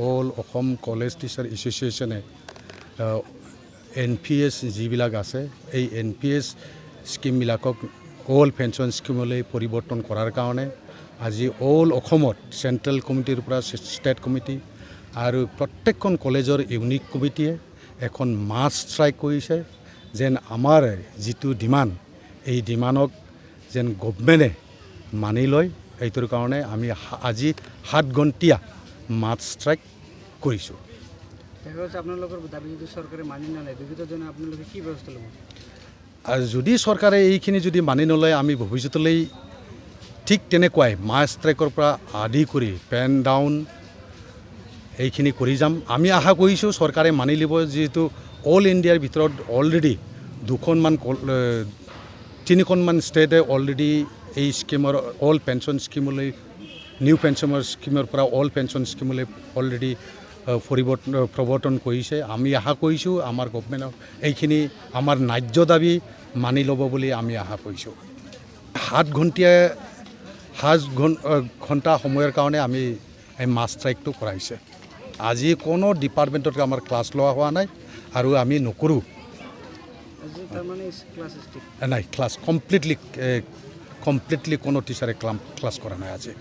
All Assam college teacher এছ'চিয়েশ্যনে NPS যিবিলাক আছে এই NPS স্কিমবিলাকক অল পেঞ্চন স্কিমলৈ পৰিৱৰ্তন কৰাৰ কাৰণে আজি অল অসমত চেণ্ট্ৰেল কমিটিৰ পৰা ষ্টেট কমিটি আৰু প্ৰত্যেকখন কলেজৰ ইউনিক কমিটিয়ে এখন মাছ ষ্ট্ৰাইক কৰিছে যেন আমাৰ যিটো ডিমাণ্ড এই ডিমাণ্ডক যেন গভৰ্ণমেণ্টে মানি লয়। এইটোৰ কাৰণে আমি আজি 7 ঘণ্টীয়া মাছ ষ্ট্ৰাইক কৰিছোঁ। আপোনালোকৰ দাবী যদি চৰকাৰে মানি নলয় দুৰ্গীতজনে আপোনালোকে কি ব্যৱস্থা ল'ব? আৰু যদি চৰকাৰে এইখিনি যদি মানি নলয় আমি ভৱিষ্যতলৈ ঠিক তেনেকুৱাই মাছ ষ্ট্ৰাইকৰ পৰা আদি কৰি পেন ডাউন এইখিনি কৰি যাম। আমি আশা কৰিছোঁ চৰকাৰে মানি ল'ব, যিহেতু অল ইণ্ডিয়াৰ ভিতৰত অলৰেডি 3খনমান ষ্টেটে অলৰেডি এই স্কিমৰ অল পেঞ্চন স্কিমলৈ নিউ পেঞ্চনৰ স্কিমৰ পৰা অল পেঞ্চন স্কিমলৈ অলৰেডি প্ৰৱৰ্তন কৰিছে। আমি আশা কৰিছোঁ আমাৰ গভৰ্ণমেণ্টক এইখিনি আমাৰ ন্যায্য দাবী মানি ল'ব বুলি আমি আশা কৰিছোঁ। 7 ঘণ্টা সময়ৰ কাৰণে আমি এই মাছ ষ্ট্ৰাইকটো কৰাইছে। আজি কোনো ডিপাৰ্টমেণ্টত আমাৰ ক্লাছ লোৱা হোৱা নাই আৰু আমি নকৰোঁ। নাই, ক্লাছ কমপ্লিটলি কোনো টিচাৰে ক্লাছ কৰা নাই আজি।